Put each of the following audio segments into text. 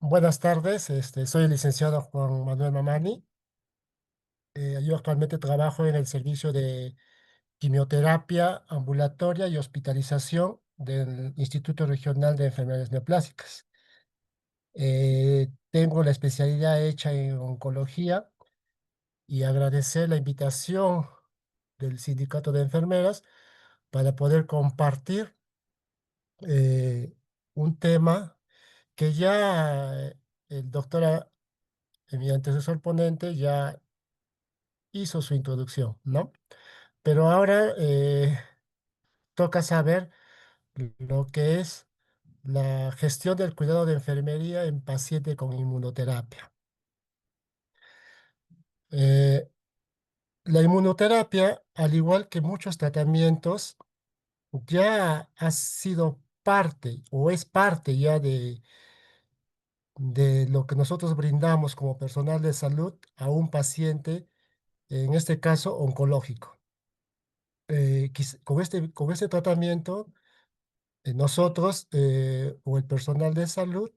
Buenas tardes, soy el licenciado Juan Manuel Mamani. Yo actualmente trabajo en el servicio de quimioterapia ambulatoria y hospitalización del Instituto Regional de Enfermedades Neoplásicas. Tengo la especialidad hecha en oncología y agradecer la invitación del Sindicato de Enfermeras para poder compartir eh, un tema que ya el doctor, mi antecesor ponente, ya hizo su introducción, ¿no? Pero ahora toca saber lo que es la gestión del cuidado de enfermería en paciente con inmunoterapia. Eh, la inmunoterapia, al igual que muchos tratamientos, ya ha sido parte o es parte ya de lo que nosotros brindamos como personal de salud a un paciente, en este caso oncológico. Con este tratamiento, nosotros o el personal de salud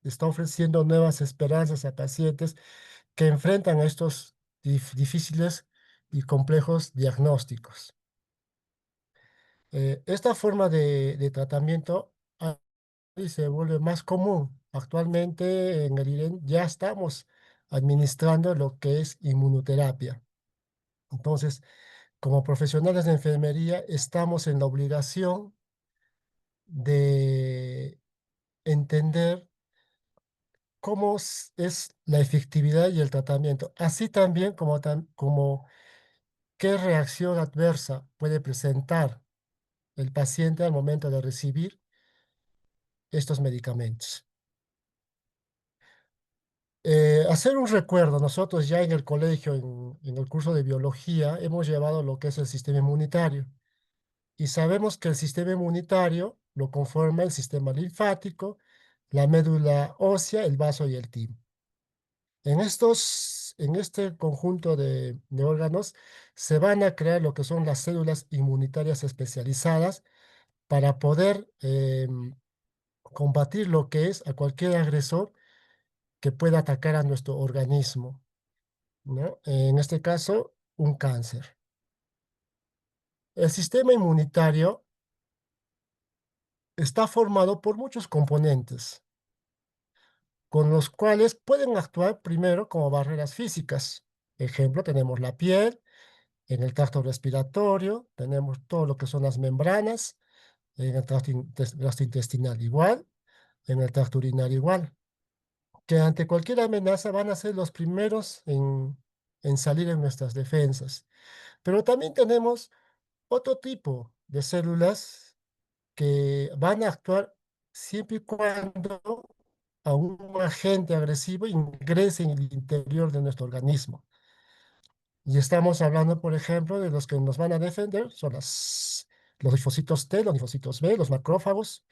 está ofreciendo nuevas esperanzas a pacientes que enfrentan estos difíciles y complejos diagnósticos. Esta forma de tratamiento y se vuelve más común. Actualmente en el IREN ya estamos administrando lo que es inmunoterapia. Entonces, como profesionales de enfermería, estamos en la obligación de entender cómo es la efectividad y el tratamiento, así también como qué reacción adversa puede presentar el paciente al momento de recibir estos medicamentos. Hacer un recuerdo, nosotros ya en el colegio, en el curso de biología, hemos llevado lo que es el sistema inmunitario y sabemos que el sistema inmunitario lo conforma el sistema linfático, la médula ósea, el vaso y el timo. En este conjunto de órganos se van a crear lo que son las células inmunitarias especializadas para poder combatir lo que es a cualquier agresor que pueda atacar a nuestro organismo, ¿no? En este caso, un cáncer. El sistema inmunitario está formado por muchos componentes, con los cuales pueden actuar primero como barreras físicas. Ejemplo, tenemos la piel. En el tracto respiratorio tenemos todo lo que son las membranas, en el tracto gastrointestinal igual, en el tracto urinario igual, que ante cualquier amenaza van a ser los primeros en salir en nuestras defensas. Pero también tenemos otro tipo de células que van a actuar siempre y cuando a un agente agresivo ingrese en el interior de nuestro organismo. Y estamos hablando, por ejemplo, de los que nos van a defender, son los linfocitos T, los linfocitos B, los macrófagos,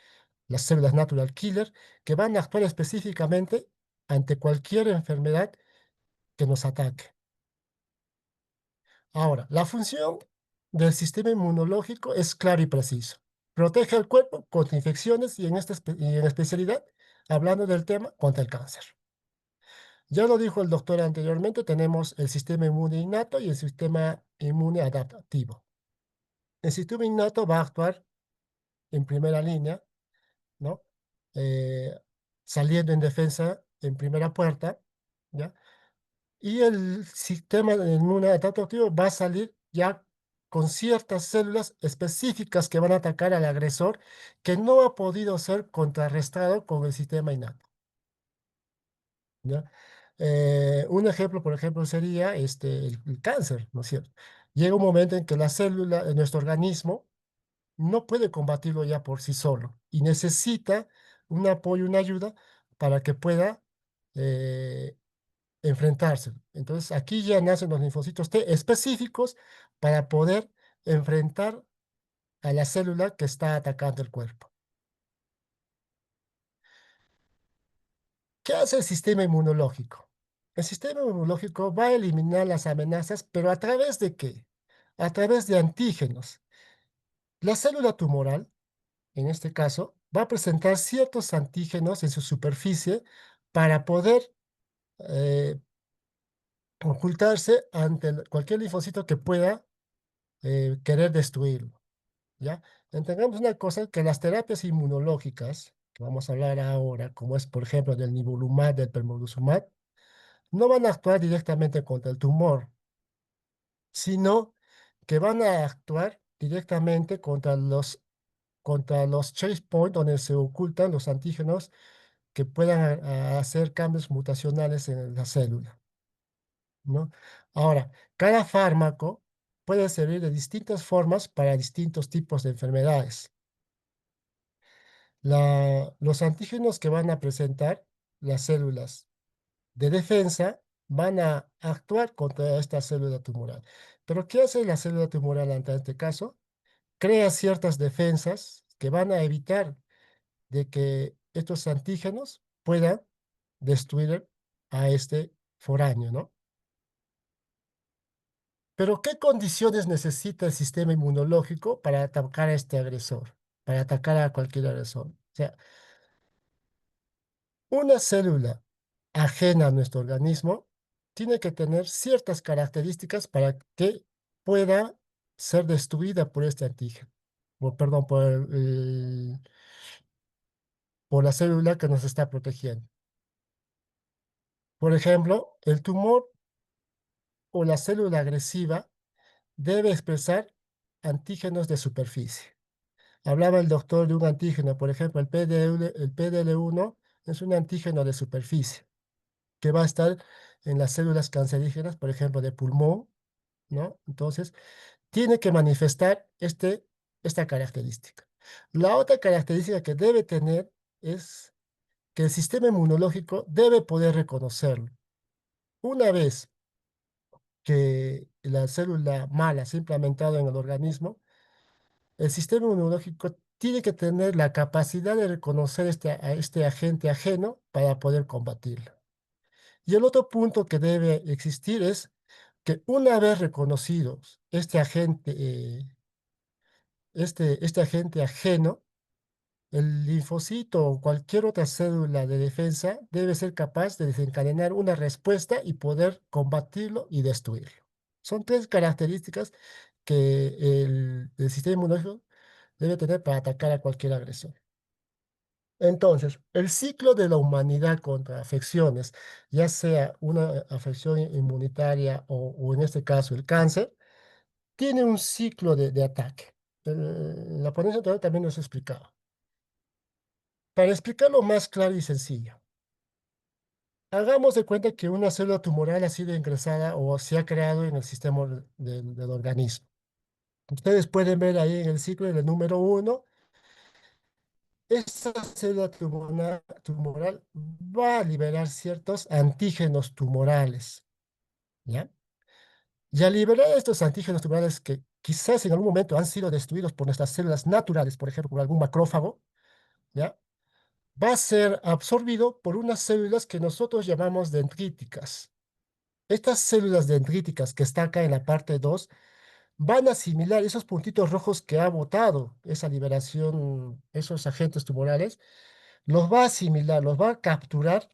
las células natural killer, que van a actuar específicamente ante cualquier enfermedad que nos ataque. Ahora, la función del sistema inmunológico es claro y preciso. Protege al cuerpo contra infecciones y y en especialidad, hablando del tema, contra el cáncer. Ya lo dijo el doctor anteriormente, tenemos el sistema inmune innato y el sistema inmune adaptativo. El sistema innato va a actuar en primera línea, ¿no? Eh, Saliendo en defensa en primera puerta, ¿ya? Y el sistema inmune adaptativo va a salir ya con ciertas células específicas que van a atacar al agresor que no ha podido ser contrarrestado con el sistema innato, ¿ya? Un ejemplo, por ejemplo, sería el cáncer, ¿no es cierto? Llega un momento en que la célula de nuestro organismo no puede combatirlo ya por sí solo y necesita un apoyo, una ayuda para que pueda eh, enfrentarse. Entonces, aquí ya nacen los linfocitos T específicos para poder enfrentar a la célula que está atacando el cuerpo. ¿Qué hace el sistema inmunológico? El sistema inmunológico va a eliminar las amenazas, pero ¿a través de qué? A través de antígenos. La célula tumoral, en este caso, va a presentar ciertos antígenos en su superficie para poder eh, ocultarse ante cualquier linfocito que pueda querer destruirlo, ¿ya? Entendamos una cosa, que las terapias inmunológicas, que vamos a hablar ahora, como es, por ejemplo, del nivolumab, del pembrolizumab, no van a actuar directamente contra el tumor, sino que van a actuar directamente contra los chase point, donde se ocultan los antígenos que puedan hacer cambios mutacionales en la célula, ¿no? Ahora, cada fármaco puede servir de distintas formas para distintos tipos de enfermedades. Los antígenos que van a presentar las células de defensa van a actuar contra esta célula tumoral. Pero ¿qué hace la célula tumoral ante este caso? Crea ciertas defensas que van a evitar de que estos antígenos puedan destruir a este foráneo, ¿no? Pero ¿qué condiciones necesita el sistema inmunológico para atacar a este agresor? Para atacar a cualquier agresor. O sea, una célula ajena a nuestro organismo tiene que tener ciertas características para que pueda ser destruida por este antígeno, o perdón, por la célula que nos está protegiendo. Por ejemplo, el tumor o la célula agresiva debe expresar antígenos de superficie. Hablaba el doctor de un antígeno, por ejemplo, el PDL1 es un antígeno de superficie que va a estar en las células cancerígenas, por ejemplo, de pulmón, ¿no? Entonces, tiene que manifestar esta característica. La otra característica que debe tener es que el sistema inmunológico debe poder reconocerlo. Una vez que la célula mala se ha implementado en el organismo, el sistema inmunológico tiene que tener la capacidad de reconocer a este agente ajeno para poder combatirlo. Y el otro punto que debe existir es que una vez reconocidos este agente ajeno, el linfocito o cualquier otra célula de defensa debe ser capaz de desencadenar una respuesta y poder combatirlo y destruirlo. Son tres características que el sistema inmunológico debe tener para atacar a cualquier agresor. Entonces, el ciclo de la humanidad contra afecciones, ya sea una afección inmunitaria o en este caso el cáncer, tiene un ciclo de ataque. La ponencia anterior también nos explicaba. Para explicarlo más claro y sencillo, hagamos de cuenta que una célula tumoral ha sido ingresada o se ha creado en el sistema del organismo. Ustedes pueden ver ahí en el ciclo, en el número 1, esta célula tumoral va a liberar ciertos antígenos tumorales, ¿ya? Y al liberar estos antígenos tumorales que quizás en algún momento han sido destruidos por nuestras células naturales, por ejemplo, por algún macrófago, ¿ya? Va a ser absorbido por unas células que nosotros llamamos dendríticas. Estas células dendríticas que están acá en la parte 2 van a asimilar esos puntitos rojos que ha botado esa liberación, esos agentes tumorales, los va a asimilar, los va a capturar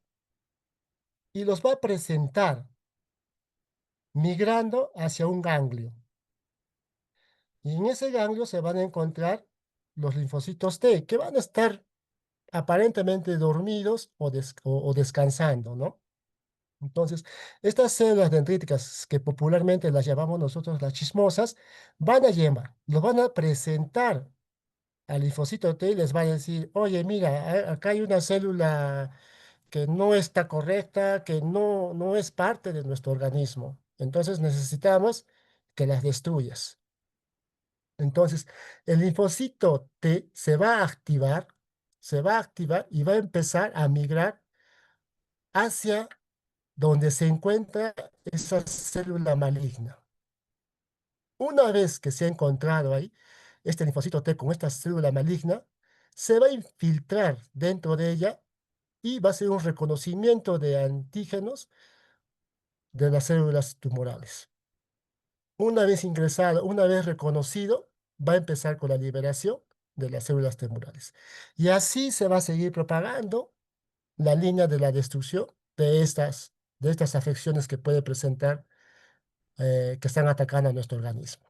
y los va a presentar migrando hacia un ganglio. Y en ese ganglio se van a encontrar los linfocitos T, que van a estar aparentemente dormidos o descansando, ¿no? Entonces, estas células dendríticas, que popularmente las llamamos nosotros las chismosas, van a llamar, los van a presentar al linfocito T y les va a decir, oye, mira, acá hay una célula que no está correcta, que no es parte de nuestro organismo. Entonces necesitamos que las destruyas. Entonces, el linfocito T se va a activar y va a empezar a migrar hacia donde se encuentra esa célula maligna. Una vez que se ha encontrado ahí, este linfocito T con esta célula maligna, se va a infiltrar dentro de ella y va a ser un reconocimiento de antígenos de las células tumorales. Una vez ingresado, una vez reconocido, va a empezar con la liberación de las células tumorales. Y así se va a seguir propagando, la línea de la destrucción de estas afecciones que puede presentar, que están atacando a nuestro organismo.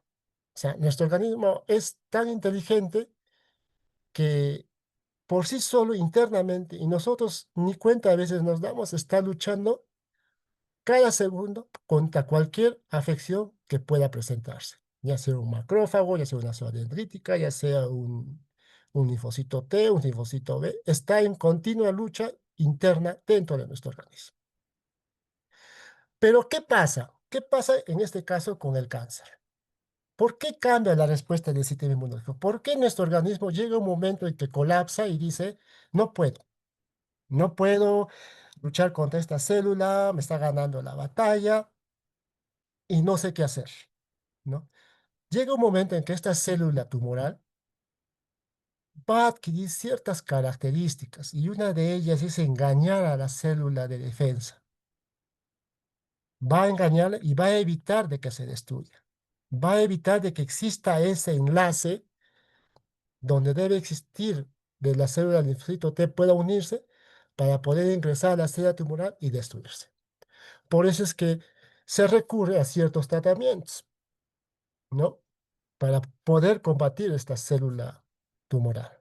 O sea, nuestro organismo es tan inteligente que por sí solo internamente, y nosotros ni cuenta a veces nos damos, está luchando cada segundo contra cualquier afección que pueda presentarse, ya sea un macrófago, ya sea una célula dendrítica, ya sea un linfocito T, un linfocito B, está en continua lucha interna dentro de nuestro organismo. Pero ¿qué pasa? ¿Qué pasa en este caso con el cáncer? ¿Por qué cambia la respuesta del sistema inmunológico? ¿Por qué nuestro organismo llega un momento en que colapsa y dice, no puedo, no puedo luchar contra esta célula, me está ganando la batalla y no sé qué hacer, ¿no? Llega un momento en que esta célula tumoral va a adquirir ciertas características y una de ellas es engañar a la célula de defensa. Va a engañarla y va a evitar de que se destruya. Va a evitar de que exista ese enlace donde debe existir de la célula del linfocito T pueda unirse para poder ingresar a la célula tumoral y destruirse. Por eso es que se recurre a ciertos tratamientos, ¿no? Para poder combatir esta célula tumoral.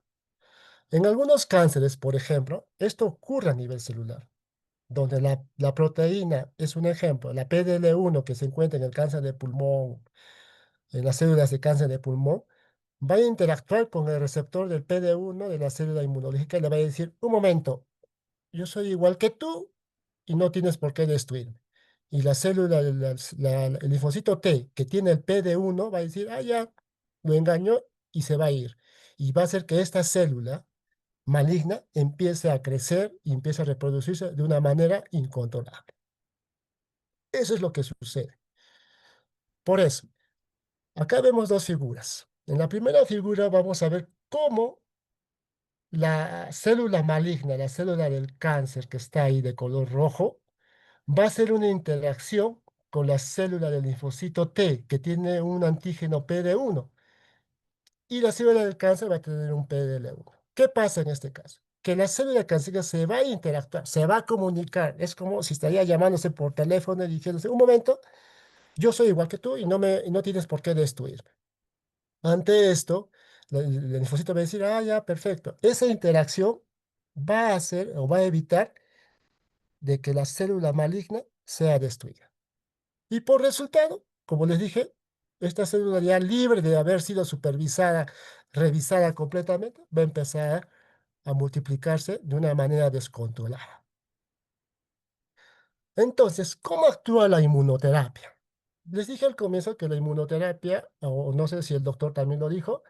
En algunos cánceres, por ejemplo, esto ocurre a nivel celular, donde la proteína es un ejemplo, la PDL1 que se encuentra en el cáncer de pulmón, en las células de cáncer de pulmón, va a interactuar con el receptor del PD1 de la célula inmunológica y le va a decir, un momento, yo soy igual que tú y no tienes por qué destruirme. Y la célula, el linfocito T que tiene el PD1 va a decir, ah, ya, lo engañó y se va a ir. Y va a hacer que esta célula maligna empiece a crecer y empiece a reproducirse de una manera incontrolable. Eso es lo que sucede. Por eso, acá vemos dos figuras. En la primera figura vamos a ver cómo la célula maligna, la célula del cáncer que está ahí de color rojo, va a hacer una interacción con la célula del linfocito T, que tiene un antígeno PD1, y la célula del cáncer va a tener un PDL1. ¿Qué pasa en este caso? Que la célula cancerígena se va a interactuar, se va a comunicar. Es como si estaría llamándose por teléfono y diciéndose, un momento, yo soy igual que tú y no tienes por qué destruirme. Ante esto, el linfocito va a decir, ah, ya, perfecto. Esa interacción va a hacer o va a evitar de que la célula maligna sea destruida. Y por resultado, como les dije, esta célula ya libre de haber sido supervisada, revisada completamente, va a empezar a multiplicarse de una manera descontrolada. Entonces, ¿cómo actúa la inmunoterapia? Les dije al comienzo que la inmunoterapia, o no sé si el doctor también lo dijo,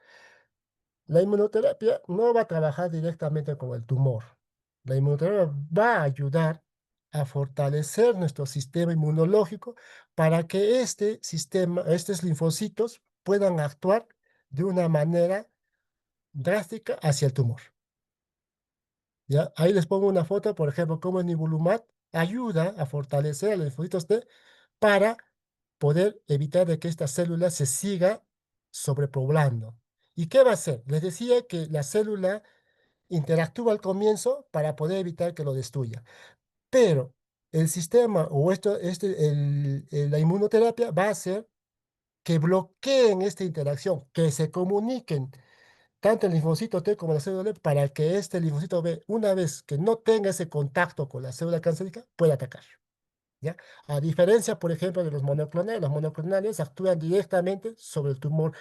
la inmunoterapia no va a trabajar directamente con el tumor. La inmunoterapia va a ayudar a fortalecer nuestro sistema inmunológico para que este sistema, estos linfocitos puedan actuar de una manera drástica hacia el tumor. ¿Ya? Ahí les pongo una foto, por ejemplo, cómo el nivolumab ayuda a fortalecer a los linfocitos T para poder evitar de que esta célula se siga sobrepoblando. ¿Y qué va a hacer? Les decía que la célula interactúa al comienzo para poder evitar que lo destruya. Pero el sistema o la inmunoterapia va a hacer que bloqueen esta interacción, que se comuniquen tanto el linfocito T como la célula B para que este linfocito B, una vez que no tenga ese contacto con la célula cancerígena, pueda atacar. ¿Ya? A diferencia, por ejemplo, de los monoclonales actúan directamente sobre el tumor,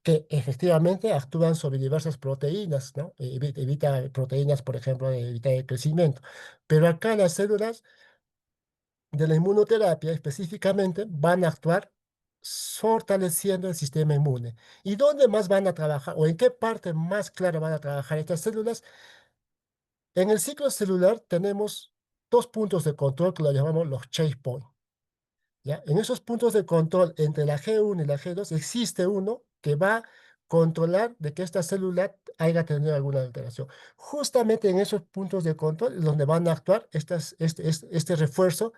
que efectivamente actúan sobre diversas proteínas, ¿no? Evita proteínas, por ejemplo, evita el crecimiento. Pero acá las células de la inmunoterapia específicamente van a actuar fortaleciendo el sistema inmune. ¿Y dónde más van a trabajar o en qué parte más clara van a trabajar estas células? En el ciclo celular tenemos dos puntos de control que lo llamamos los checkpoints. ¿Ya? En esos puntos de control entre la G1 y la G2 existe uno que va a controlar de que esta célula haya tenido alguna alteración. Justamente en esos puntos de control es donde van a actuar este refuerzo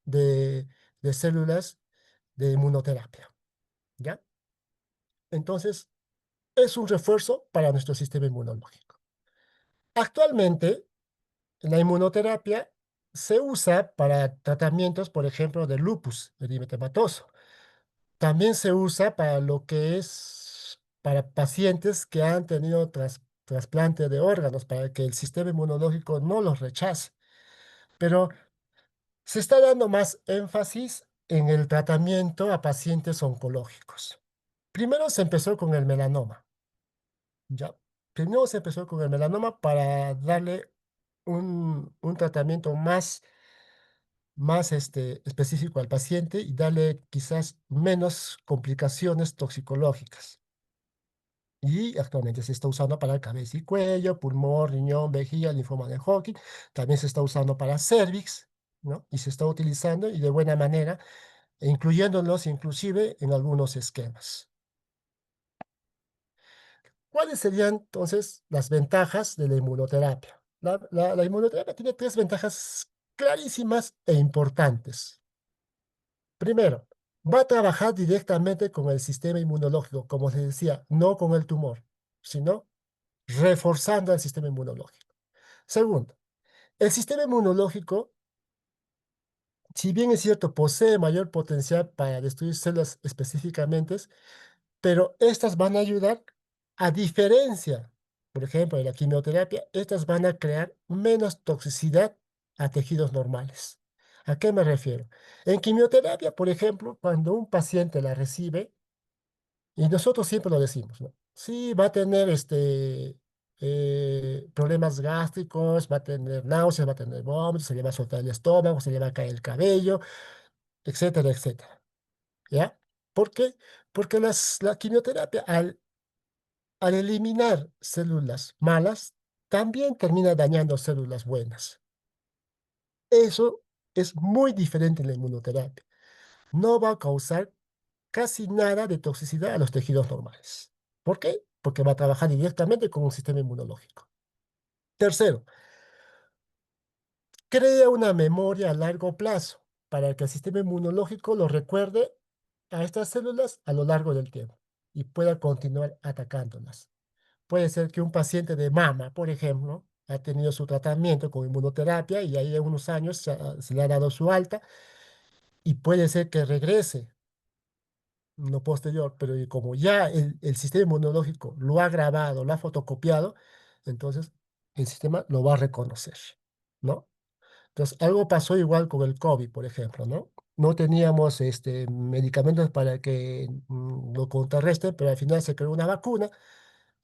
de, de células de inmunoterapia. ¿Ya? Entonces, es un refuerzo para nuestro sistema inmunológico. Actualmente, La inmunoterapia se usa para tratamientos, por ejemplo, de lupus eritematoso. También se usa para lo que es para pacientes que han tenido trasplante de órganos, para que el sistema inmunológico no los rechace. Pero se está dando más énfasis en el tratamiento a pacientes oncológicos. Primero se empezó con el melanoma, ¿ya? Primero se empezó con el melanoma para darle un tratamiento más específico al paciente y darle quizás menos complicaciones toxicológicas. Y actualmente se está usando para cabeza y cuello, pulmón, riñón, vejiga, linfoma de Hodgkin. También se está usando para cervix, ¿no? Y se está utilizando y de buena manera, e incluyéndolos inclusive en algunos esquemas. ¿Cuáles serían entonces las ventajas de la inmunoterapia? La inmunoterapia tiene tres ventajas clarísimas e importantes. Primero, va a trabajar directamente con el sistema inmunológico, como se decía, no con el tumor, sino reforzando el sistema inmunológico. Segundo, el sistema inmunológico, si bien es cierto, posee mayor potencial para destruir células específicamente, pero estas van a ayudar, a diferencia, por ejemplo, de la quimioterapia, estas van a crear menos toxicidad a tejidos normales. ¿A qué me refiero? En quimioterapia, por ejemplo, cuando un paciente la recibe, y nosotros siempre lo decimos, ¿no? Sí, va a tener problemas gástricos, va a tener náuseas, va a tener vómitos, se le va a soltar el estómago, se le va a caer el cabello, etcétera, etcétera. ¿Ya? ¿Por qué? Porque la quimioterapia, al eliminar células malas, también termina dañando células buenas. Eso es muy diferente en la inmunoterapia. No va a causar casi nada de toxicidad a los tejidos normales. ¿Por qué? Porque va a trabajar directamente con un sistema inmunológico. Tercero, crea una memoria a largo plazo para que el sistema inmunológico lo recuerde a estas células a lo largo del tiempo y pueda continuar atacándolas. Puede ser que un paciente de mama, por ejemplo, ha tenido su tratamiento con inmunoterapia y ahí en unos años se le ha dado su alta y puede ser que regrese lo posterior, pero y como ya el sistema inmunológico lo ha grabado, lo ha fotocopiado, entonces el sistema lo va a reconocer, ¿no? Entonces, algo pasó igual con el COVID, por ejemplo, ¿no? No teníamos medicamentos para que lo contrarresten, pero al final se creó una vacuna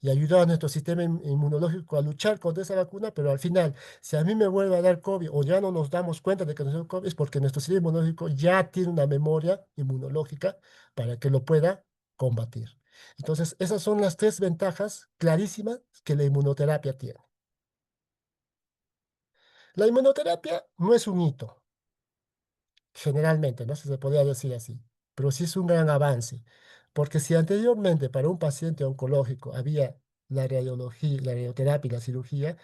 y ayudó a nuestro sistema inmunológico a luchar contra esa vacuna, pero al final, si a mí me vuelve a dar COVID o ya no nos damos cuenta de que nos dio COVID, es porque nuestro sistema inmunológico ya tiene una memoria inmunológica para que lo pueda combatir. Entonces, esas son las tres ventajas clarísimas que la inmunoterapia tiene. La inmunoterapia no es un hito, generalmente, no sé si se podría decir así, pero sí es un gran avance, porque si anteriormente para un paciente oncológico había la radiología, la radioterapia y la cirugía,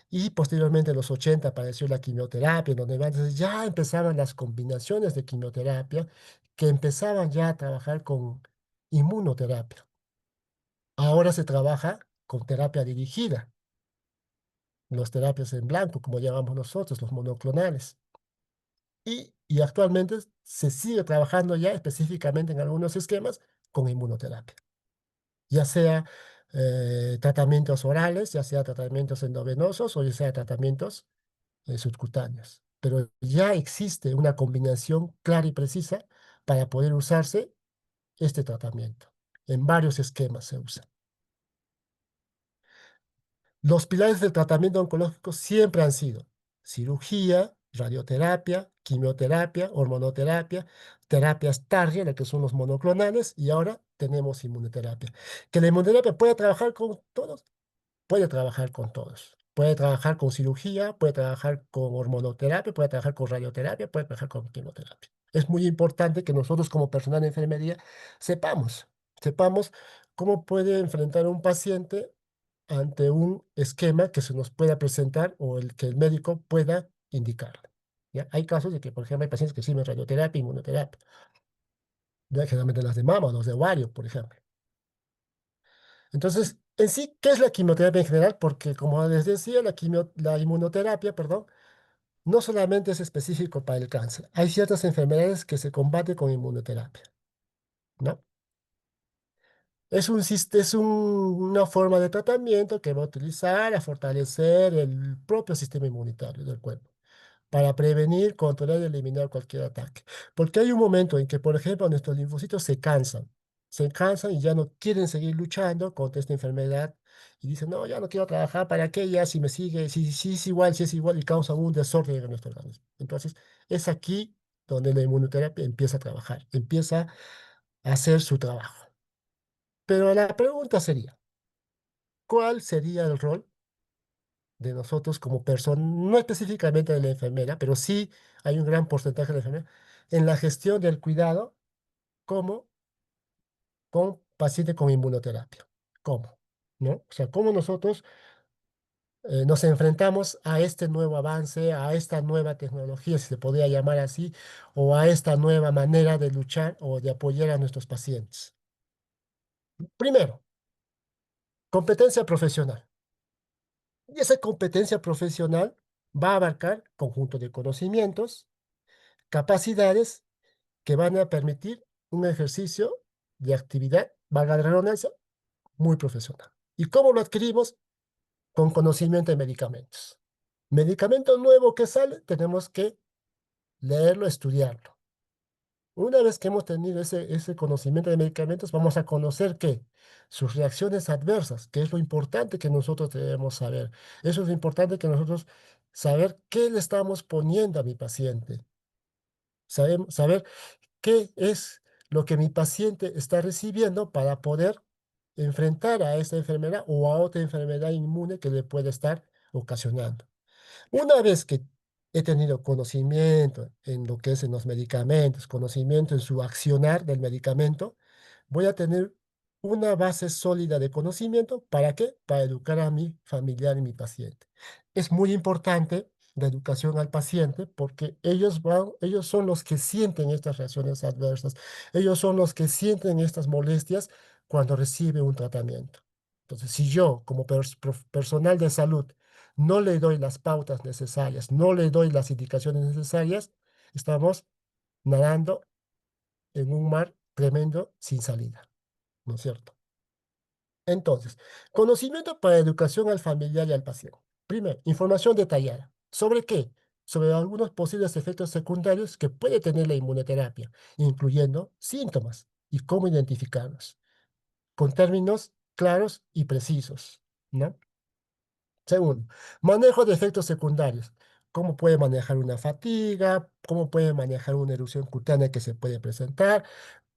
y posteriormente en los 80 apareció la quimioterapia, en donde entonces ya empezaban las combinaciones de quimioterapia, que empezaban ya a trabajar con inmunoterapia. Ahora se trabaja con terapia dirigida, las terapias en blanco, como llamamos nosotros, los monoclonales. Y actualmente se sigue trabajando ya específicamente en algunos esquemas con inmunoterapia, ya sea tratamientos orales, ya sea tratamientos endovenosos o ya sea tratamientos subcutáneos. Pero ya existe una combinación clara y precisa para poder usarse este tratamiento. En varios esquemas se usa. Los pilares del tratamiento oncológico siempre han sido cirugía, radioterapia, quimioterapia, hormonoterapia, terapias target, que son los monoclonales, y ahora tenemos inmunoterapia. Que la inmunoterapia puede trabajar con todos, puede trabajar con todos. Puede trabajar con cirugía, puede trabajar con hormonoterapia, puede trabajar con radioterapia, puede trabajar con quimioterapia. Es muy importante que nosotros como personal de enfermería sepamos cómo puede enfrentar un paciente ante un esquema que se nos pueda presentar o el que el médico pueda indicar. ¿Ya? Hay casos de que, por ejemplo, hay pacientes que reciben radioterapia, inmunoterapia, ¿ya? Generalmente las de mama o los de ovario, por ejemplo. Entonces, En sí, ¿qué es la quimioterapia en general? Porque como les decía, la inmunoterapia, perdón, no solamente es específico para el cáncer. Hay ciertas enfermedades que se combaten con inmunoterapia, ¿no? Una forma de tratamiento que va a utilizar a fortalecer el propio sistema inmunitario del cuerpo para prevenir, controlar y eliminar cualquier ataque. Porque hay un momento en que, por ejemplo, nuestros linfocitos se cansan y ya no quieren seguir luchando contra esta enfermedad y dicen, no, ya no quiero trabajar, ¿para qué? Ya si me sigue, si es igual y causa un desorden en nuestro organismo. Entonces, es aquí donde la inmunoterapia empieza a trabajar, empieza a hacer su trabajo. Pero la pregunta sería, ¿cuál sería el rol de nosotros como personas, no específicamente de la enfermera, pero sí hay un gran porcentaje de la enfermera, en la gestión del cuidado como con pacientes con inmunoterapia? ¿Cómo? ¿No? O sea, ¿cómo nosotros nos enfrentamos a este nuevo avance, a esta nueva tecnología, si se podría llamar así, o a esta nueva manera de luchar o de apoyar a nuestros pacientes? Primero, competencia profesional. Y esa competencia profesional va a abarcar conjunto de conocimientos, capacidades que van a permitir un ejercicio de actividad, valga la redundancia, muy profesional. ¿Y cómo lo adquirimos? Con conocimiento de medicamentos. Medicamento nuevo que sale, tenemos que leerlo, estudiarlo. Una vez que hemos tenido ese conocimiento de medicamentos, vamos a conocer que sus reacciones adversas, que es lo importante que nosotros debemos saber. Eso es lo importante que nosotros saber qué le estamos poniendo a mi paciente. Saber qué es lo que mi paciente está recibiendo para poder enfrentar a esta enfermedad o a otra enfermedad inmune que le puede estar ocasionando. Una vez que he tenido conocimiento en lo que es en los medicamentos, conocimiento en su accionar del medicamento, voy a tener una base sólida de conocimiento. ¿Para qué? Para educar a mi familiar y mi paciente. Es muy importante la educación al paciente porque ellos son los que sienten estas reacciones adversas, ellos son los que sienten estas molestias cuando recibe un tratamiento. Entonces, si yo, como personal de salud, no le doy las pautas necesarias, no le doy las indicaciones necesarias, estamos nadando en un mar tremendo sin salida, ¿no es cierto? Entonces, conocimiento para educación al familiar y al paciente. Primero, información detallada. ¿Sobre qué? Sobre algunos posibles efectos secundarios que puede tener la inmunoterapia, incluyendo síntomas y cómo identificarlos, con términos claros y precisos, ¿no? Segundo, manejo de efectos secundarios. ¿Cómo puede manejar una fatiga? ¿Cómo puede manejar una erupción cutánea que se puede presentar?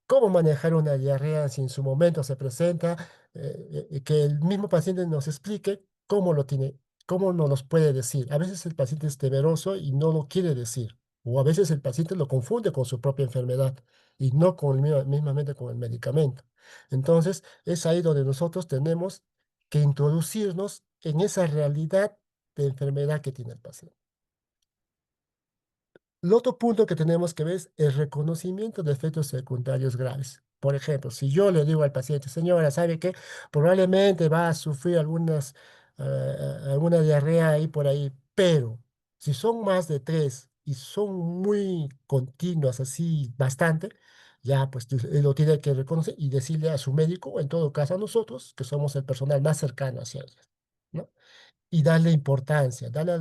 ¿Cómo manejar una diarrea si en su momento se presenta? Que el mismo paciente nos explique cómo lo tiene, cómo nos los puede decir. A veces el paciente es temeroso y no lo quiere decir. O a veces el paciente lo confunde con su propia enfermedad y no con mismamente con el medicamento. Entonces, es ahí donde nosotros tenemos que introducirnos en esa realidad de enfermedad que tiene el paciente. El otro punto que tenemos que ver es el reconocimiento de efectos secundarios graves. Por ejemplo, si yo le digo al paciente, señora, ¿sabe qué? Probablemente va a sufrir alguna diarrea ahí por ahí, pero si son más de tres y son muy continuas, así bastante, ya pues él lo tiene que reconocer y decirle a su médico, o en todo caso a nosotros, que somos el personal más cercano hacia ellos, ¿no? Y darle la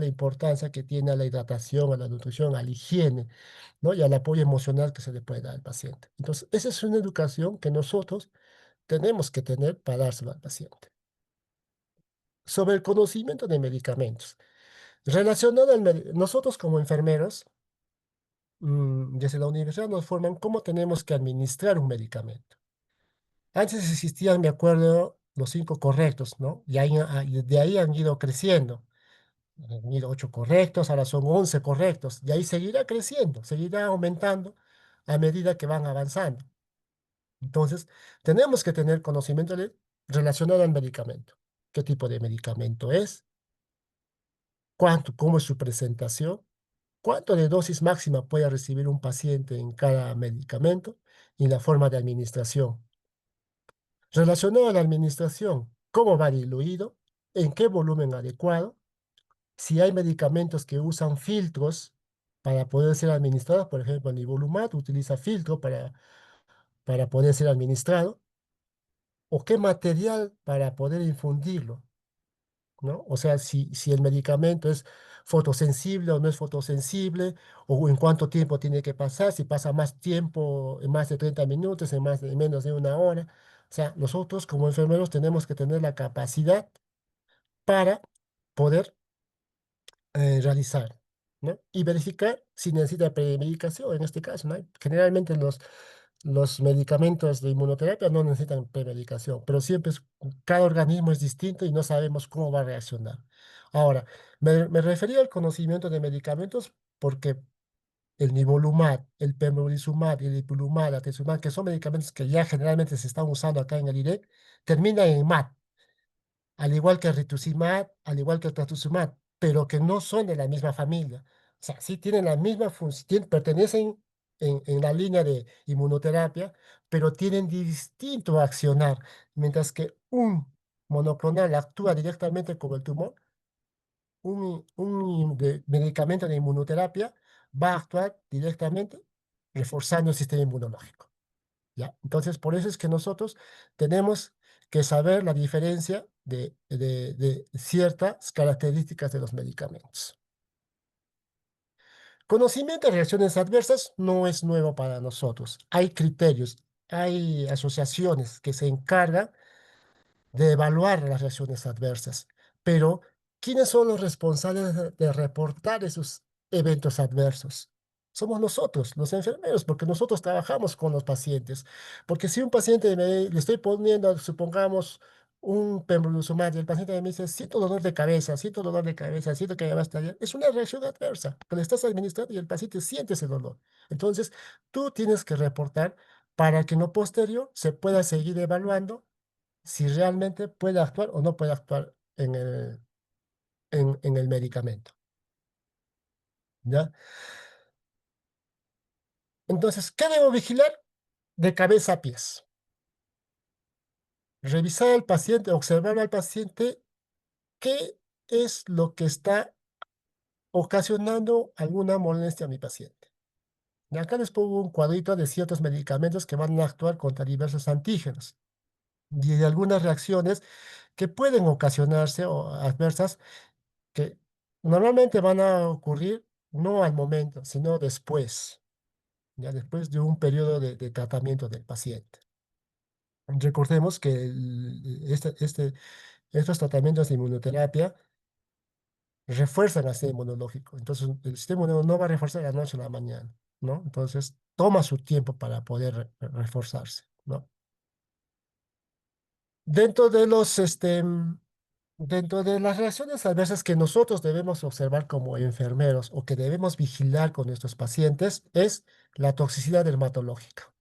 importancia que tiene a la hidratación, a la nutrición, a la higiene, ¿no? Y al apoyo emocional que se le puede dar al paciente. Entonces, esa es una educación que nosotros tenemos que tener para dárselo al paciente. Sobre el conocimiento de medicamentos. Nosotros como enfermeros, desde la universidad nos forman cómo tenemos que administrar un medicamento. Antes existían, me acuerdo, los cinco correctos, ¿no? Y de ahí han ido creciendo. Han ido 8 correctos, ahora son 11 correctos, y ahí seguirá creciendo, seguirá aumentando a medida que van avanzando. Entonces, tenemos que tener conocimiento relacionado al medicamento. ¿Qué tipo de medicamento es? ¿Cuánto? ¿Cómo es su presentación? ¿Cuánto de dosis máxima puede recibir un paciente en cada medicamento? Y la forma de administración. Relacionado a la administración. cómo va diluido, en qué volumen adecuado, si hay medicamentos que usan filtros para poder ser administrados, por ejemplo, el nivolumab utiliza filtro para poder ser administrado, o qué material para poder infundirlo, ¿no? O sea, si el medicamento es fotosensible o no es fotosensible, o en cuánto tiempo tiene que pasar, si pasa más tiempo, en más de 30 minutos, en menos de una hora. O sea, nosotros como enfermeros tenemos que tener la capacidad para poder realizar, ¿no? Y verificar si necesita premedicación en este caso, ¿no? Generalmente los medicamentos de inmunoterapia no necesitan premedicación, pero siempre cada organismo es distinto y no sabemos cómo va a reaccionar. Ahora, me refería al conocimiento de medicamentos porque el nivolumab, el pembrolizumab, el ipilimumab, la atezolizumab, que son medicamentos que ya generalmente se están usando acá en el IREC, terminan en MAT, al igual que el rituximab, al igual que el trastuzumab, pero que no son de la misma familia. O sea, sí tienen la misma función, pertenecen en la línea de inmunoterapia, pero tienen distinto accionar, mientras que un monoclonal actúa directamente como el tumor, medicamento de inmunoterapia va a actuar directamente reforzando el sistema inmunológico. ¿Ya? Entonces, por eso es que nosotros tenemos que saber la diferencia de ciertas características de los medicamentos. Conocimiento de reacciones adversas no es nuevo para nosotros. Hay criterios, hay asociaciones que se encargan de evaluar las reacciones adversas. Pero, ¿quiénes son los responsables de reportar esos eventos adversos? Somos nosotros, los enfermeros, porque nosotros trabajamos con los pacientes. Porque si un paciente le estoy poniendo, supongamos, un pembrolizumab y el paciente me dice, siento dolor de cabeza, siento dolor de cabeza, siento que me va a estallar, es una reacción adversa que le estás administrando y el paciente siente ese dolor. Entonces, tú tienes que reportar para que en lo posterior se pueda seguir evaluando si realmente puede actuar o no puede actuar en el medicamento, ¿ya? Entonces, ¿qué debo vigilar? De cabeza a pies. Revisar al paciente, observar al paciente, qué es lo que está ocasionando alguna molestia a mi paciente. Y acá les pongo un cuadrito de ciertos medicamentos que van a actuar contra diversos antígenos y de algunas reacciones que pueden ocasionarse o adversas que normalmente van a ocurrir no al momento, sino después, ya después de un periodo de tratamiento del paciente. Recordemos que estos tratamientos de inmunoterapia refuerzan el sistema inmunológico, entonces el sistema inmunológico no va a reforzar de la noche a la mañana, ¿no? Entonces toma su tiempo para poder reforzarse, ¿no? Dentro de dentro de las reacciones adversas que nosotros debemos observar como enfermeros o que debemos vigilar con nuestros pacientes es la toxicidad dermatológica.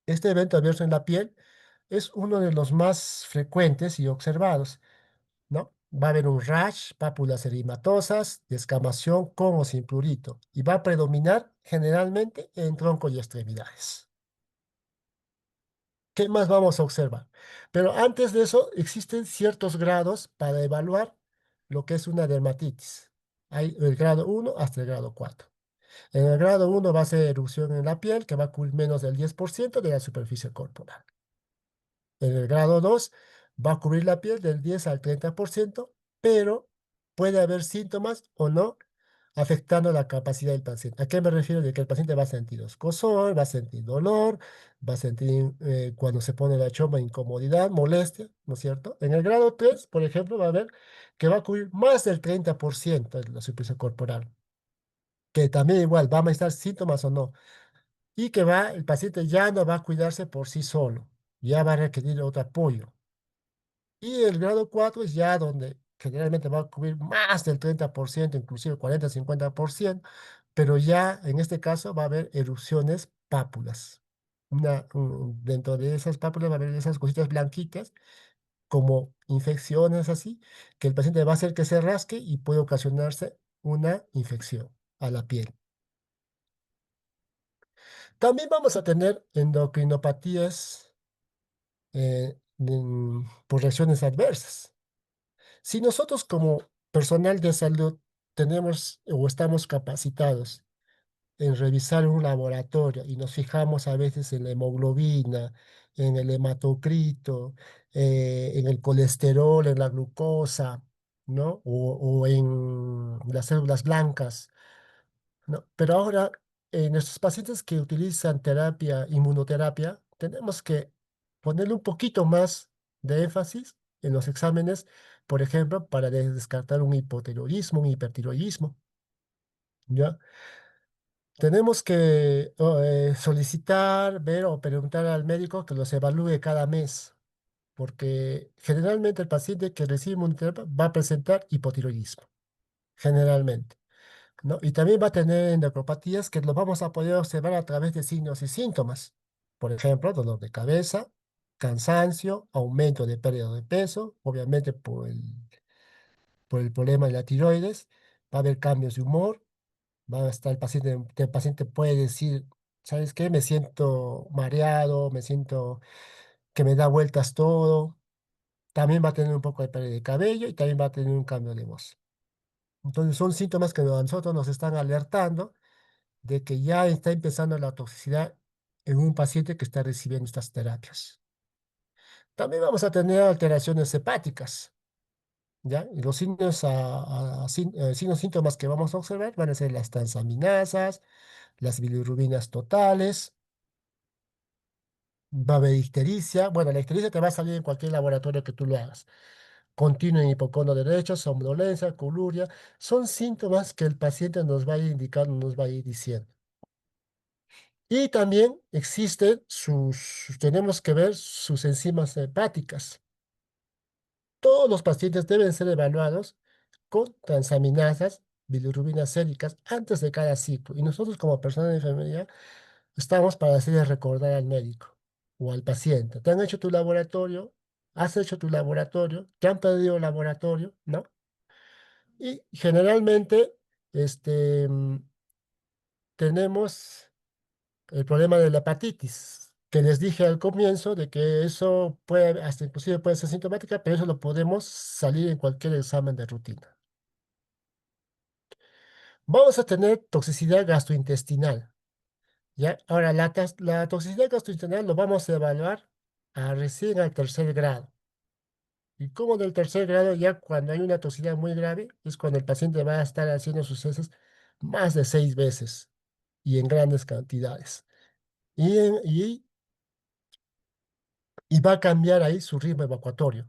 Este evento adverso en la piel es uno de los más frecuentes y observados, ¿no? Va a haber un rash, pápulas eritematosas, descamación con o sin prurito y va a predominar generalmente en tronco y extremidades. ¿Qué más vamos a observar? Pero antes de eso, existen ciertos grados para evaluar lo que es una dermatitis. Hay el grado 1 hasta el grado 4. En el grado 1 va a ser erupción en la piel, que va a cubrir menos del 10% de la superficie corporal. En el grado 2 va a cubrir la piel del 10 al 30%, pero puede haber síntomas o no afectando la capacidad del paciente. ¿A qué me refiero? De que el paciente va a sentir escozor, va a sentir dolor, va a sentir cuando se pone la choma incomodidad, molestia, ¿no es cierto? En el grado 3, por ejemplo, va a haber que va a cubrir más del 30% de la superficie corporal, que también igual va a manifestar síntomas o no, y que el paciente ya no va a cuidarse por sí solo, ya va a requerir otro apoyo. Y el grado 4 es ya donde generalmente va a cubrir más del 30%, inclusive 40-50%, pero ya en este caso va a haber erupciones pápulas. Dentro de esas pápulas va a haber esas cositas blanquitas, como infecciones así, que el paciente va a hacer que se rasque y puede ocasionarse una infección a la piel. También vamos a tener endocrinopatías por reacciones adversas. Si nosotros como personal de salud tenemos o estamos capacitados en revisar un laboratorio y nos fijamos a veces en la hemoglobina, en el hematocrito, en el colesterol, en la glucosa, ¿no? O en las células blancas, ¿no? Pero ahora, en nuestros pacientes que utilizan terapia, inmunoterapia, tenemos que ponerle un poquito más de énfasis en los exámenes, por ejemplo, para descartar un hipotiroidismo, un hipertiroidismo, ¿ya? Tenemos que solicitar, ver o preguntar al médico que los evalúe cada mes, porque generalmente el paciente que recibe inmunoterapia va a presentar hipotiroidismo, generalmente, ¿no? Y también va a tener endocrinopatías que los vamos a poder observar a través de signos y síntomas. Por ejemplo, dolor de cabeza, cansancio, aumento de pérdida de peso, obviamente por el problema de la tiroides, va a haber cambios de humor, va a estar el paciente puede decir, ¿sabes qué? Me siento mareado, me siento que me da vueltas todo. También va a tener un poco de pérdida de cabello y también va a tener un cambio de voz. Entonces son síntomas que a nosotros nos están alertando de que ya está empezando la toxicidad en un paciente que está recibiendo estas terapias. También vamos a tener alteraciones hepáticas, ¿ya? Y los signos, signos síntomas que vamos a observar van a ser las transaminasas, las bilirrubinas totales, va a haber ictericia. Bueno, la ictericia te va a salir en cualquier laboratorio que tú lo hagas. Continuo en hipocono derecho, somnolencia, coluria, son síntomas que el paciente nos va a ir indicando, nos va a ir diciendo. Y también existen tenemos que ver sus enzimas hepáticas. Todos los pacientes deben ser evaluados con transaminasas, bilirrubinas séricas antes de cada ciclo. Y nosotros como personal de enfermería estamos para hacerle recordar al médico o al paciente. ¿Te han hecho tu laboratorio? ¿Has hecho tu laboratorio? ¿Te han pedido el laboratorio? ¿No? Y generalmente tenemos el problema de la hepatitis, que les dije al comienzo de que eso puede, hasta inclusive puede ser sintomática, pero eso lo podemos salir en cualquier examen de rutina. Vamos a tener toxicidad gastrointestinal, ¿ya? Ahora, la toxicidad gastrointestinal lo vamos a evaluar recién al tercer grado. Y como del tercer grado, ya cuando hay una toxicidad muy grave, es cuando el paciente va a estar haciendo sus heces más de 6 veces y en grandes cantidades. Y va a cambiar ahí su ritmo evacuatorio.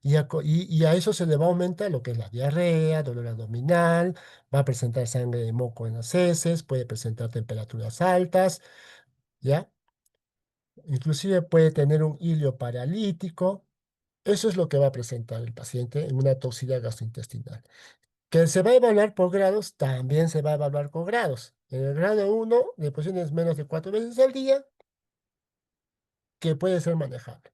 Y a eso se le va a aumentar lo que es la diarrea, dolor abdominal, va a presentar sangre de moco en las heces, puede presentar temperaturas altas, ¿ya? Inclusive puede tener un hilio paralítico. Eso es lo que va a presentar el paciente en una toxicidad gastrointestinal. Que se va a evaluar por grados, también se va a evaluar por grados. En el grado 1, deposiciones menos de 4 veces al día, que puede ser manejable.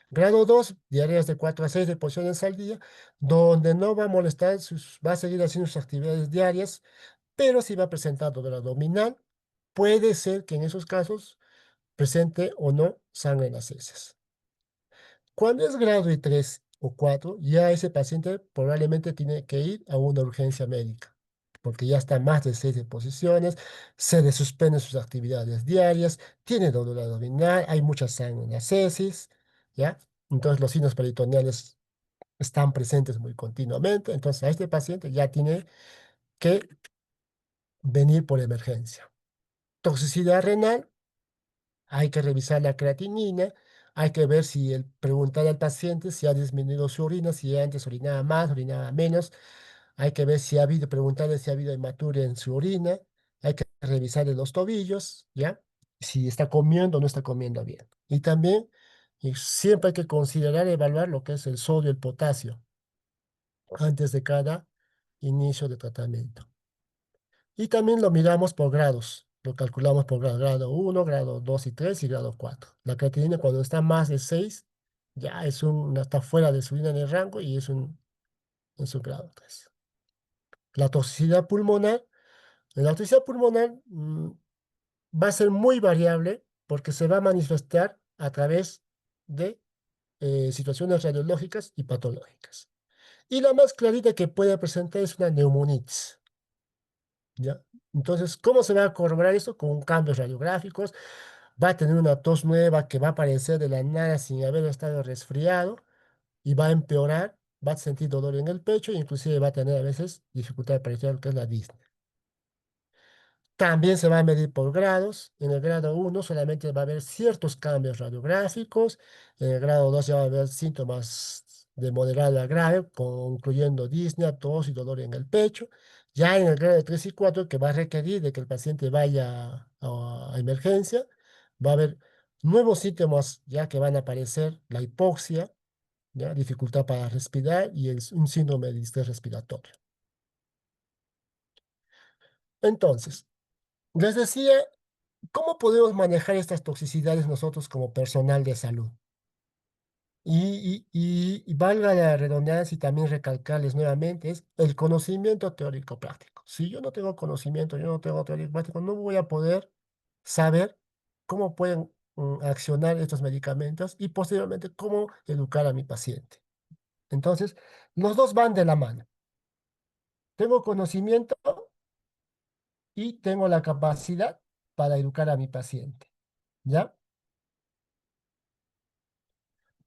Grado 2, diarias de 4 a 6 deposiciones al día, donde no va a molestar, va a seguir haciendo sus actividades diarias, pero si va a presentar dolor abdominal, puede ser que en esos casos presente o no sangre en las heces. Cuando es grado de 3 o 4, ya ese paciente probablemente tiene que ir a una urgencia médica, porque ya está más de 6 deposiciones, se le suspenden sus actividades diarias, tiene dolor abdominal, hay mucha sangre en las heces, ¿ya? Entonces los signos peritoneales están presentes muy continuamente, entonces a este paciente ya tiene que venir por emergencia. Toxicidad renal, hay que revisar la creatinina, hay que ver si preguntar al paciente si ha disminuido su orina, si antes orinaba más, orinaba menos. Hay que ver si ha habido, preguntarle si ha habido hematuria en su orina. Hay que revisarle los tobillos, ¿ya? Si está comiendo o no está comiendo bien. Y también siempre hay que considerar evaluar lo que es el sodio y el potasio antes de cada inicio de tratamiento. Y también lo miramos por grados. Lo calculamos por grado 1, grado 2 y 3 y grado 4. La creatinina cuando está más de 6 ya está fuera de su línea de rango y es un grado 3. La toxicidad pulmonar. La toxicidad pulmonar va a ser muy variable porque se va a manifestar a través de situaciones radiológicas y patológicas. Y la más clarita que puede presentar es una neumonitis, ¿ya? Entonces, ¿cómo se va a corroborar esto? Con cambios radiográficos, va a tener una tos nueva que va a aparecer de la nada sin haber estado resfriado y va a empeorar, va a sentir dolor en el pecho e inclusive va a tener a veces dificultad para respirar, lo que es la disnea. También se va a medir por grados. En el grado 1 solamente va a haber ciertos cambios radiográficos. En el grado 2 ya va a haber síntomas de moderado a grave, incluyendo disnea, tos y dolor en el pecho. Ya en el grado 3 y 4, que va a requerir de que el paciente vaya a emergencia, va a haber nuevos síntomas ya que van a aparecer, la hipoxia, ¿ya? Dificultad para respirar y un síndrome de distrés respiratorio. Entonces, les decía, ¿cómo podemos manejar estas toxicidades nosotros como personal de salud? Y valga la redundancia y también recalcarles nuevamente, es el conocimiento teórico práctico. Si yo no tengo conocimiento, yo no tengo teórico práctico, no voy a poder saber cómo pueden accionar estos medicamentos y posteriormente cómo educar a mi paciente. Entonces, los dos van de la mano. Tengo conocimiento y tengo la capacidad para educar a mi paciente, ¿ya?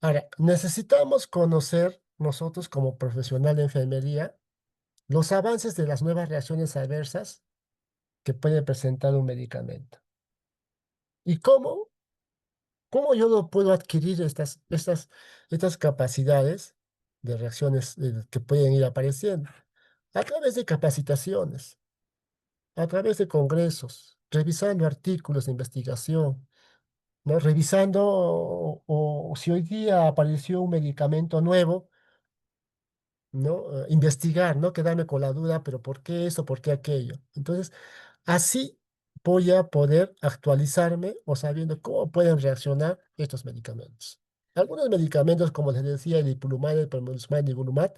Ahora, necesitamos conocer nosotros como profesional de enfermería los avances de las nuevas reacciones adversas que puede presentar un medicamento. ¿Y cómo yo lo puedo adquirir estas capacidades de reacciones que pueden ir apareciendo? A través de capacitaciones, a través de congresos, revisando artículos de investigación, ¿no? Revisando o si hoy día apareció un medicamento nuevo, ¿no? Investigar, no quedarme con la duda, pero ¿por qué eso? ¿Por qué aquello? Entonces, así voy a poder actualizarme o sabiendo cómo pueden reaccionar estos medicamentos. Algunos medicamentos, como les decía, el ipilimumab, el pembrolizumab, el nivolumab,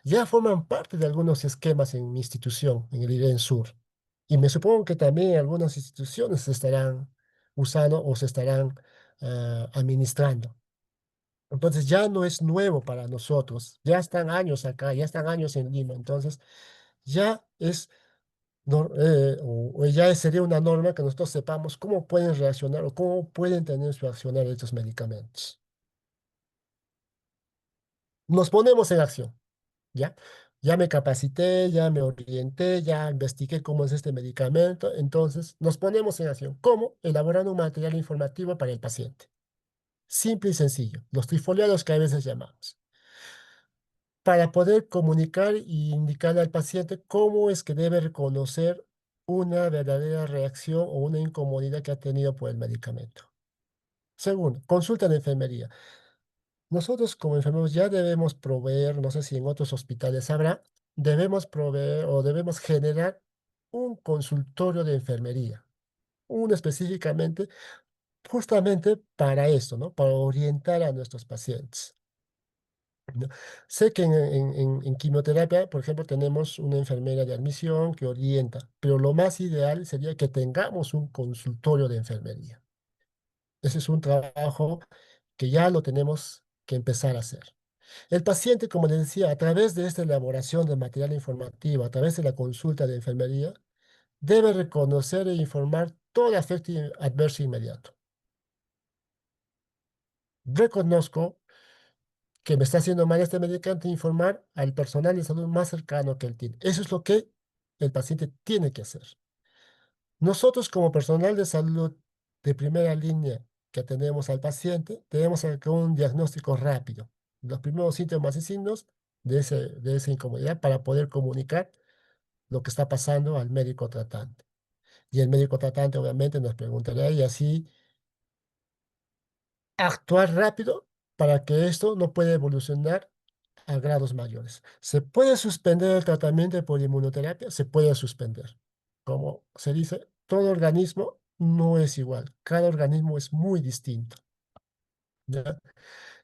ya forman parte de algunos esquemas en mi institución, en el IREN Sur. Y me supongo que también algunas instituciones se estarán usando o se estarán administrando. Entonces ya no es nuevo para nosotros, ya están años acá, ya están años en Lima, entonces ya es, o ya sería una norma que nosotros sepamos cómo pueden reaccionar o cómo pueden tener su accionar estos medicamentos. Nos ponemos en acción, ¿ya? Ya me capacité, ya me orienté, ya investigué cómo es este medicamento, entonces nos ponemos en acción. ¿Cómo? Elaborando un material informativo para el paciente. Simple y sencillo, los trifoliados que a veces llamamos, para poder comunicar y indicarle al paciente cómo es que debe reconocer una verdadera reacción o una incomodidad que ha tenido por el medicamento. Segundo, consulta de enfermería. Nosotros como enfermeros ya debemos proveer, no sé si en otros hospitales habrá, debemos proveer o debemos generar un consultorio de enfermería, uno específicamente, justamente para esto, ¿no? Para orientar a nuestros pacientes. ¿No? Sé que en quimioterapia, por ejemplo, tenemos una enfermera de admisión que orienta, pero lo más ideal sería que tengamos un consultorio de enfermería. Ese es un trabajo que ya lo tenemos que empezar a hacer. El paciente, como les decía, a través de esta elaboración de material informativo, a través de la consulta de enfermería, debe reconocer e informar todo efecto adverso inmediato. Reconozco que me está haciendo mal este medicamento, informar al personal de salud más cercano que él tiene. Eso es lo que el paciente tiene que hacer. Nosotros como personal de salud de primera línea que atendemos al paciente, tenemos acá un diagnóstico rápido, los primeros síntomas y signos de esa incomodidad para poder comunicar lo que está pasando al médico tratante. Y el médico tratante obviamente nos preguntará y así actuar rápido para que esto no pueda evolucionar a grados mayores. ¿Se puede suspender el tratamiento por inmunoterapia? Se puede suspender. Como se dice, todo organismo no es igual. Cada organismo es muy distinto. ¿Ya?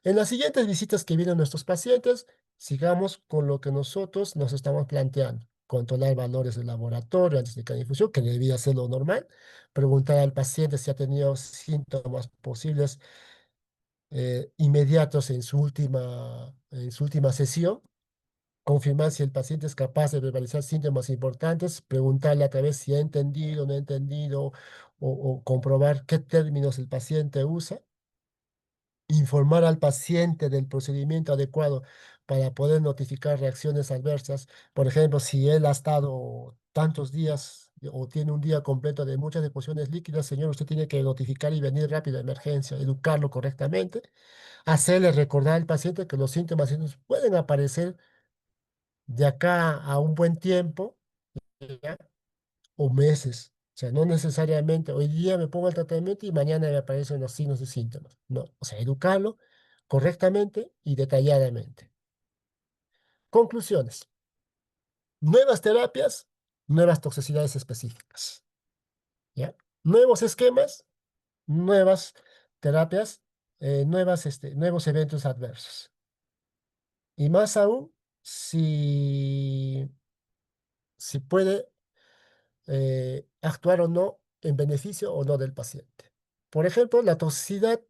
En las siguientes visitas que vienen nuestros pacientes, sigamos con lo que nosotros nos estamos planteando. Controlar valores de laboratorio antes de cada infusión, que debía ser lo normal. Preguntar al paciente si ha tenido síntomas posibles inmediatos en su última sesión, confirmar si el paciente es capaz de verbalizar síntomas importantes, preguntarle a través si ha entendido, no ha entendido, o comprobar qué términos el paciente usa, informar al paciente del procedimiento adecuado para poder notificar reacciones adversas. Por ejemplo, si él ha estado tantos días o tiene un día completo de muchas deposiciones líquidas, señor, usted tiene que notificar y venir rápido a emergencia, educarlo correctamente, hacerle recordar al paciente que los síntomas estos pueden aparecer de acá a un buen tiempo, ¿ya? O meses. O sea, no necesariamente hoy día me pongo el tratamiento y mañana me aparecen los signos y síntomas. No, o sea, educarlo correctamente y detalladamente. Conclusiones. Nuevas terapias, nuevas toxicidades específicas. ¿Ya? Nuevos esquemas, nuevas terapias, nuevos eventos adversos. Y más aún, si puede actuar o no en beneficio o no del paciente. Por ejemplo, la toxicidad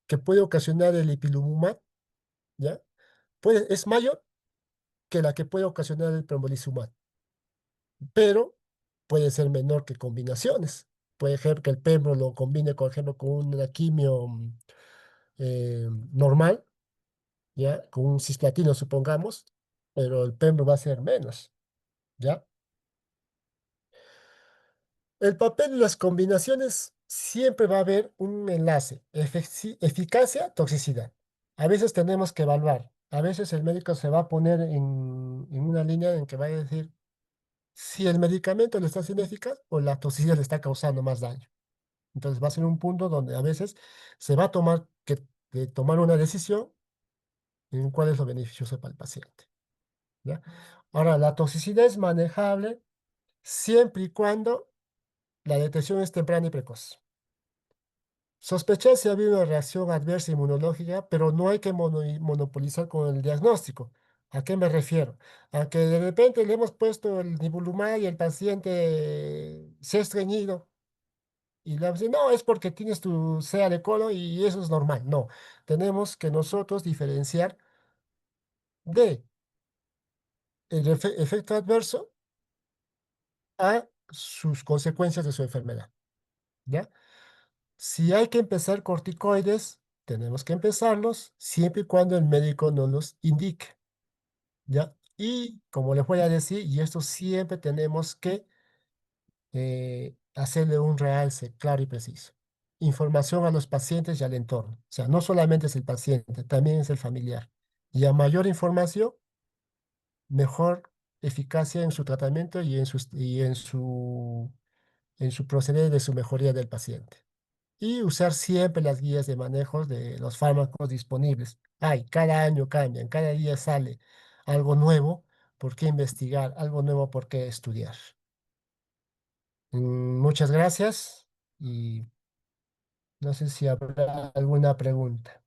que puede ocasionar el ipilimumab, ¿ya? Es mayor que la que puede ocasionar el pembrolizumab, pero puede ser menor que combinaciones. Puede ser que el pembro lo combine, por ejemplo, con una quimio normal, ¿ya? Con un cisplatino, supongamos, pero el pembro va a ser menos, ¿ya? El papel de las combinaciones siempre va a haber un enlace, eficacia, toxicidad. A veces tenemos que evaluar, a veces el médico se va a poner en una línea en que va a decir si el medicamento le está siendo eficaz o la toxicidad le está causando más daño. Entonces va a ser un punto donde a veces se va a tomar una decisión en cuál es lo beneficioso para el paciente, ¿ya? Ahora, la toxicidad es manejable siempre y cuando la detección es temprana y precoz. Sospechar si ha habido una reacción adversa inmunológica, pero no hay que monopolizar con el diagnóstico. ¿A qué me refiero? A que de repente le hemos puesto el nivolumab y el paciente se ha estreñido y le vamos a decir, no, es porque tienes tu CA de colon y eso es normal. No, tenemos que nosotros diferenciar de el efecto adverso a sus consecuencias de su enfermedad, ¿ya? Si hay que empezar corticoides, tenemos que empezarlos siempre y cuando el médico nos los indique, ¿ya? Y como les voy a decir, y esto siempre tenemos que hacerle un realce claro y preciso. Información a los pacientes y al entorno. O sea, no solamente es el paciente, también es el familiar. Y a mayor información, mejor eficacia en su tratamiento en su proceder de su mejoría del paciente. Y usar siempre las guías de manejo de los fármacos disponibles. Cada año cambian, cada día sale algo nuevo, por qué investigar, algo nuevo por qué estudiar. Muchas gracias y no sé si habrá alguna pregunta.